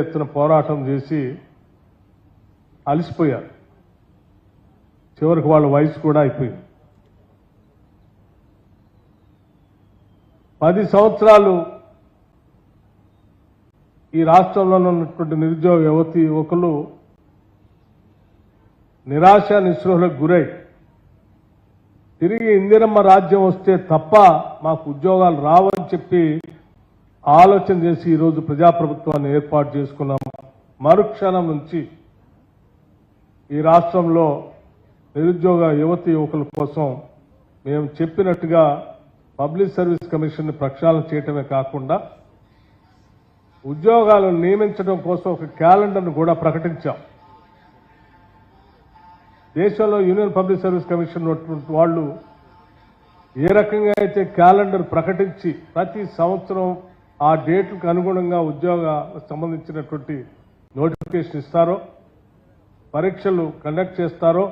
ఎత్తున పోరాటం చేసి అలసిపోయారు. చివరికి వాళ్ళ వయసు కూడా అయిపోయింది. 10 సంవత్సరాలు ఈ రాష్ట్రంలో ఉన్నటువంటి నిరుద్యోగ యువతి యువకులు నిరాశ నిస్పృహలకు గురై తిరిగి ఇందిరమ్మ రాజ్యం వస్తే తప్ప మాకు ఉద్యోగాలు రావని చెప్పి ఆలోచన చేసి ఈరోజు ప్రజాప్రభుత్వాన్ని ఏర్పాటు చేసుకున్నాం. మరుక్షణం నుంచి ఈ రాష్ట్రంలో నిరుద్యోగ యువతి యువకుల కోసం మేము చెప్పినట్టుగా పబ్లిక్ సర్వీస్ కమిషన్ ప్రక్షాళన చేయటమే కాకుండా ఉద్యోగాలను నియమించడం కోసం ఒక క్యాలెండర్ను కూడా ప్రకటించాం. దేశంలో యూనియన్ పబ్లిక్ సర్వీస్ కమిషన్ ఉన్నటువంటి వాళ్ళు ఏ రకంగా అయితే క్యాలెండర్ ప్రకటించి ప్రతి సంవత్సరం ఆ డేట్లకు అనుగుణంగా ఉద్యోగాలకు సంబంధించినటువంటి నోటిఫికేషన్ ఇస్తారో, పరీక్షలు కండక్ట్ చేస్తారో,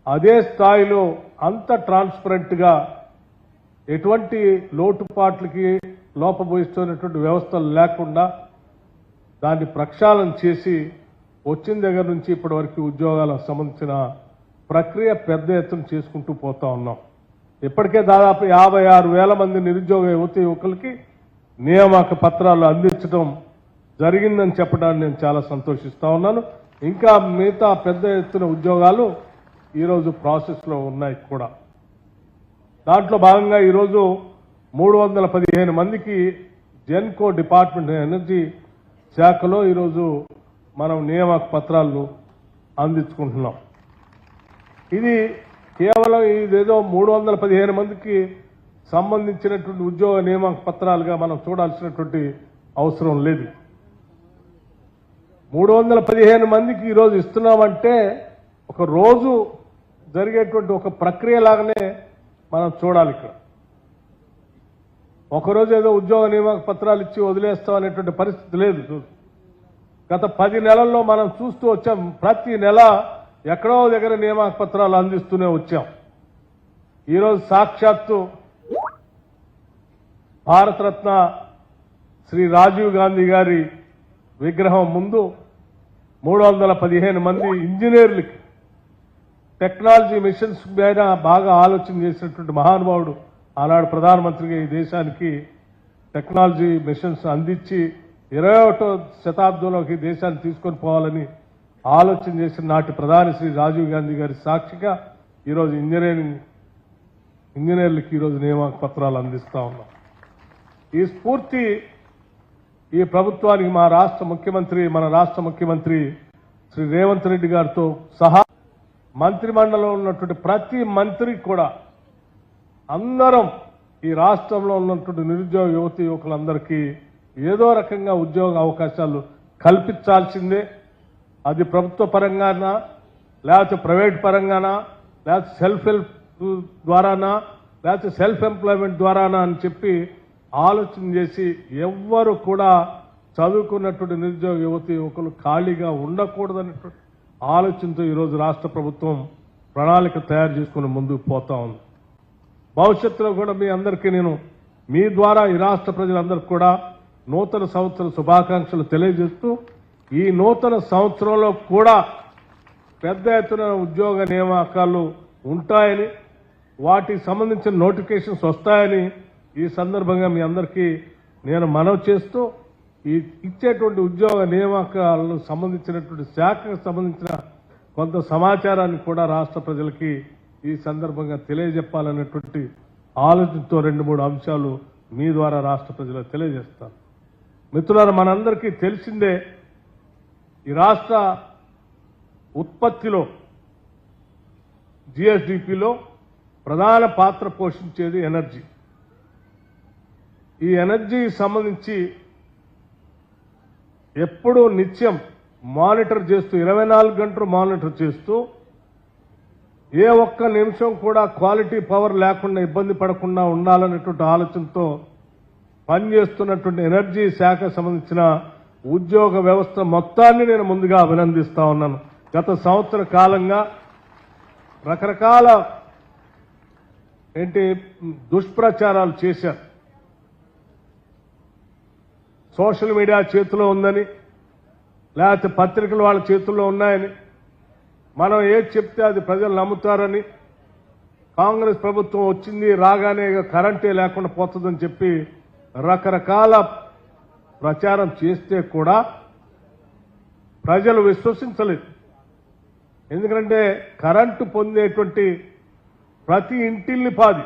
అదే స్థాయిలో అంత ట్రాన్స్పరెంట్గా ఎటువంటి లోటుపాట్లకి లోపబోయిస్తున్నటువంటి వ్యవస్థలు లేకుండా దాన్ని ప్రక్షాళన చేసి వచ్చిన దగ్గర నుంచి ఇప్పటి వరకు ఉద్యోగాలకు సంబంధించిన ప్రక్రియ పెద్ద ఎత్తున చేసుకుంటూ పోతా ఉన్నాం. ఇప్పటికే దాదాపు 56,000 మంది నిరుద్యోగ యువతి యువకులకి నియామక పత్రాలు అందించడం జరిగిందని చెప్పడానికి నేను చాలా సంతోషిస్తా ఉన్నాను. ఇంకా మిగతా పెద్ద ఎత్తున ఉద్యోగాలు ఈరోజు ప్రాసెస్లో ఉన్నాయి కూడా. దాంట్లో భాగంగా ఈరోజు 315 మందికి జెన్కో డిపార్ట్మెంట్ ఎనర్జీ శాఖలో ఈరోజు మనం నియామక పత్రాలు అందించుకుంటున్నాం. ఇది కేవలం ఇదేదో 315 మందికి సంబంధించినటువంటి ఉద్యోగ నియామక పత్రాలుగా మనం చూడాల్సినటువంటి అవసరం లేదు. 315 మందికి ఈరోజు ఇస్తున్నామంటే ఒక రోజు జరిగేటువంటి ఒక ప్రక్రియ లాగానే మనం చూడాలి. ఇక్కడ ఒకరోజు ఏదో ఉద్యోగ నియామక పత్రాలు ఇచ్చి వదిలేస్తాం అనేటువంటి పరిస్థితి లేదు. గత 10 నెలల్లో మనం చూస్తూ వచ్చాం. ప్రతి నెల ఎక్కడో దగ్గర నియామక పత్రాలు అందిస్తూనే వచ్చాం. ఈరోజు సాక్షాత్తు భారతరత్న శ్రీ రాజీవ్ గాంధీ గారి విగ్రహం ముందు 315 మంది ఇంజనీర్లకి టెక్నాలజీ మిషన్స్ మీద బాగా ఆలోచన చేసినటువంటి మహానుభావుడు ఆనాడు ప్రధానమంత్రిగా ఈ దేశానికి టెక్నాలజీ మిషన్స్ అందించి 21వ శతాబ్దంలోకి దేశాన్ని తీసుకొని పోవాలని ఆలోచన చేసిన నాటి ప్రధాని శ్రీ రాజీవ్ గాంధీ గారి సాక్షిగా ఈరోజు ఇంజనీర్లకి ఈరోజు నియామక పత్రాలు అందిస్తా ఉన్నాం. ఈ స్ఫూర్తి ఈ ప్రభుత్వానికి మన రాష్ట్ర ముఖ్యమంత్రి శ్రీ రేవంత్ రెడ్డి గారితో సహా మంత్రిమండలిలో ఉన్నటువంటి ప్రతి మంత్రి కూడా అందరం ఈ రాష్ట్రంలో ఉన్నటువంటి నిరుద్యోగ యువతి యువకులందరికీ ఏదో రకంగా ఉద్యోగ అవకాశాలు కల్పించాల్సిందే. అది ప్రభుత్వ పరంగానా, లేకపోతే ప్రైవేట్ పరంగానా, లేకపోతే సెల్ఫ్ హెల్ప్ ద్వారానా, లేకపోతే సెల్ఫ్ ఎంప్లాయ్మెంట్ ద్వారానా అని చెప్పి ఆలోచన చేసి ఎవ్వరు కూడా చదువుకున్నటువంటి నిరుద్యోగ యువతి యువకులు ఖాళీగా ఉండకూడదనేటువంటి ఆలోచనతో ఈరోజు రాష్ట్ర ప్రభుత్వం ప్రణాళిక తయారు చేసుకుని ముందుకు పోతా ఉంది. భవిష్యత్తులో కూడా మీ అందరికీ నేను మీ ద్వారా ఈ రాష్ట్ర ప్రజలందరికీ కూడా నూతన సంవత్సర శుభాకాంక్షలు తెలియజేస్తూ ఈ నూతన సంవత్సరంలో కూడా పెద్ద ఎత్తున ఉద్యోగ నియామకాలు ఉంటాయని, వాటికి సంబంధించిన నోటిఫికేషన్స్ వస్తాయని ఈ సందర్భంగా మీ అందరికీ నేను మనవి చేస్తూ ఈ ఇచ్చేటువంటి ఉద్యోగ నియామకాలకు సంబంధించినటువంటి శాఖకు సంబంధించిన కొంత సమాచారాన్ని కూడా రాష్ట్ర ప్రజలకి ఈ సందర్భంగా తెలియజెప్పాలనేటువంటి ఆలోచనతో 2-3 అంశాలు మీ ద్వారా రాష్ట్ర ప్రజలకు తెలియజేస్తాను. మిత్రులారా, మనందరికీ తెలిసిందే ఈ రాష్ట్ర ఉత్పత్తిలో జిఎస్డిపిలో ప్రధాన పాత్ర పోషించేది ఎనర్జీ. ఈ ఎనర్జీకి సంబంధించి ఎప్పుడూ నిత్యం మానిటర్ చేస్తూ 24 గంటలు మానిటర్ చేస్తూ ఏ ఒక్క నిమిషం కూడా క్వాలిటీ పవర్ లేకుండా ఇబ్బంది పడకుండా ఉండాలనేటువంటి ఆలోచనతో పనిచేస్తున్నటువంటి ఎనర్జీ శాఖకు సంబంధించిన ఉద్యోగ వ్యవస్థ మొత్తాన్ని నేను ముందుగా అభినందిస్తా ఉన్నాను. గత సంవత్సర కాలంగా రకరకాల దుష్ప్రచారాలు చేశారు. సోషల్ మీడియా చేతిలో ఉందని, లేకపోతే పత్రికలు వాళ్ళ చేతుల్లో ఉన్నాయని, మనం ఏది చెప్తే అది ప్రజలు నమ్ముతారని, కాంగ్రెస్ ప్రభుత్వం వచ్చింది రాగానే కరెంటే లేకుండా పోతుందని చెప్పి రకరకాల ప్రచారం చేస్తే కూడా ప్రజలు విశ్వసించలేదు. ఎందుకంటే కరెంటు పొందేటువంటి ప్రతి ఇంటిల్ని పాది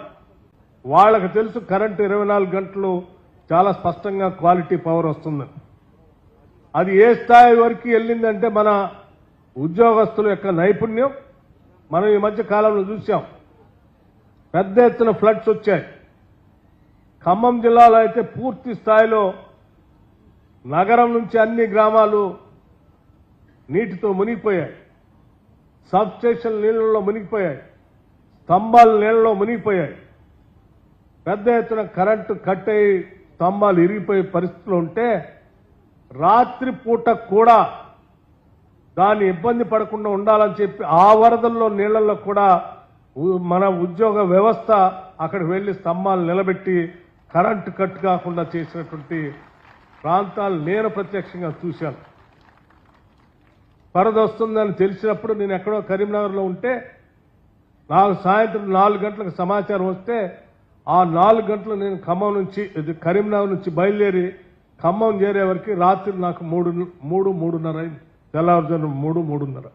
వాళ్ళకి తెలుసు కరెంటు 24 గంటలు చాలా స్పష్టంగా క్వాలిటీ పవర్ వస్తుందని. అది ఏ స్థాయి వరకు వెళ్ళిందంటే మన ఉద్యోగస్తుల యొక్క నైపుణ్యం మనం ఈ మధ్య కాలంలో చూసాం. పెద్ద ఎత్తున ఫ్లడ్స్ వచ్చాయి. ఖమ్మం జిల్లాలో అయితే పూర్తి స్థాయిలో నగరం నుంచి అన్ని గ్రామాలు నీటితో మునిగిపోయాయి. సబ్ స్టేషన్ నీళ్లలో మునిగిపోయాయి. స్తంభాలు నీళ్లలో మునిగిపోయాయి. పెద్ద ఎత్తున కరెంటు కట్ అయి స్తంభాలు ఇరిగిపోయే పరిస్థితులు ఉంటే రాత్రి పూట కూడా దాన్ని ఇబ్బంది పడకుండా ఉండాలని చెప్పి ఆ వరదల్లో నీళ్లలో కూడా మన ఉద్యోగ వ్యవస్థ అక్కడికి వెళ్లి స్తంభాలు నిలబెట్టి కరెంటు కట్ కాకుండా చేసినటువంటి ప్రాంతాలు నేను ప్రత్యక్షంగా చూశాను. వరద వస్తుందని తెలిసినప్పుడు నేను ఎక్కడో కరీంనగర్లో ఉంటే నాకు సాయంత్రం 4 గంటలకు సమాచారం వస్తే ఆ 4 గంటలు నేను ఖమ్మం నుంచి కరీంనగర్ నుంచి బయలుదేరి ఖమ్మం చేరే వరకు రాత్రి నాకు 3:30 అయింది. తెల్లవారుజామున 3:30.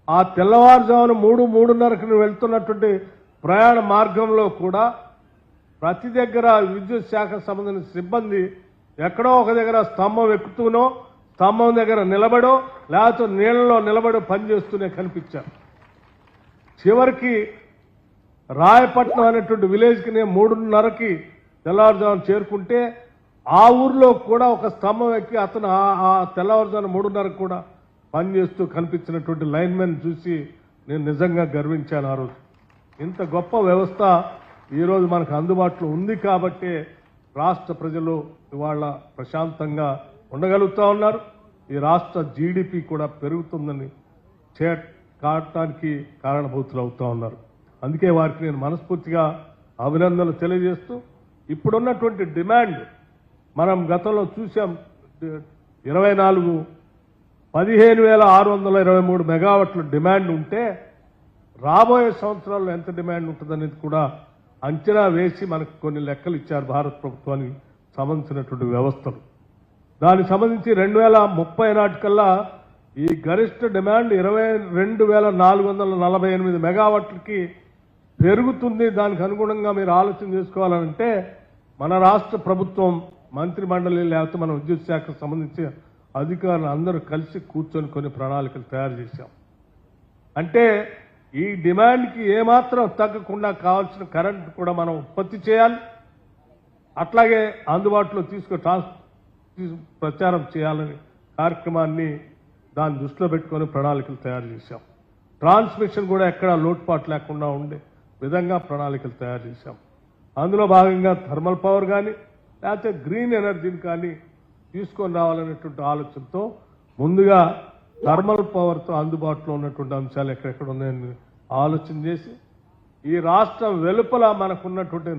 ఆ తెల్లవారుజామున 3:30కు వెళ్తున్నటువంటి ప్రయాణ మార్గంలో కూడా ప్రతి దగ్గర విద్యుత్ శాఖకు సంబంధించిన సిబ్బంది ఎక్కడో ఒక దగ్గర స్తంభం ఎక్కుతూనో స్తంభం దగ్గర నిలబడో లేకపోతే నీళ్లలో నిలబడో పనిచేస్తూనే కనిపించారు. చివరికి రాయపట్నం అనేటువంటి విలేజ్కి నేను 3:30కి తెల్లవారుజామున చేరుకుంటే ఆ ఊర్లో కూడా ఒక స్తంభం ఎక్కి అతను ఆ తెల్లవారుజామున 3:30కు కూడా పనిచేస్తూ కనిపించినటువంటి లైన్మెన్ చూసి నేను నిజంగా గర్వించాను. ఆ రోజు ఇంత గొప్ప వ్యవస్థ ఈరోజు మనకు అందుబాటులో ఉంది కాబట్టే రాష్ట్ర ప్రజలు ఇవాళ ప్రశాంతంగా ఉండగలుగుతా ఉన్నారు. ఈ రాష్ట్ర జీడిపి కూడా పెరుగుతుందని కావటానికి కారణభూతులు అవుతా ఉన్నారు. అందుకే వారికి నేను మనస్ఫూర్తిగా అభినందనలు తెలియజేస్తూ ఇప్పుడున్నటువంటి డిమాండ్ మనం గతంలో చూసాం. 15,623 మెగావాట్ల డిమాండ్ ఉంటే రాబోయే సంవత్సరాల్లో ఎంత డిమాండ్ ఉంటుందనేది కూడా అంచనా వేసి మనకు కొన్ని లెక్కలు ఇచ్చారు భారత ప్రభుత్వానికి సంబంధించినటువంటి వ్యవస్థలు. దానికి సంబంధించి 2030 నాటికల్లా ఈ గరిష్ట డిమాండ్ 22,448 మెగావాట్లకి పెరుగుతుంది. దానికి అనుగుణంగా మీరు ఆలోచన చేసుకోవాలంటే మన రాష్ట్ర ప్రభుత్వం మంత్రి మండలి లేకపోతే మన విద్యుత్ శాఖకు సంబంధించి అధికారులు అందరూ కలిసి కూర్చొని కొన్ని ప్రణాళికలు తయారు చేశాం. అంటే ఈ డిమాండ్కి ఏమాత్రం తగ్గకుండా కావాల్సిన కరెంట్ కూడా మనం ఉత్పత్తి చేయాలి. అట్లాగే అందుబాటులో ప్రచారం చేయాలని కార్యక్రమాన్ని దాన్ని దృష్టిలో పెట్టుకొని ప్రణాళికలు తయారు చేశాం. ట్రాన్స్మిషన్ కూడా ఎక్కడా లోటుపాటు లేకుండా ఉండే విధంగా ప్రణాళికలు తయారు చేశాం. అందులో భాగంగా థర్మల్ పవర్ కానీ లేకపోతే గ్రీన్ ఎనర్జీని కానీ తీసుకొని రావాలనేటువంటి ఆలోచనతో ముందుగా థర్మల్ పవర్తో అందుబాటులో ఉన్నటువంటి అంశాలు ఎక్కడెక్కడ ఉన్నాయని ఆలోచన చేసి ఈ రాష్ట్రం వెలుపల మనకున్నటువంటి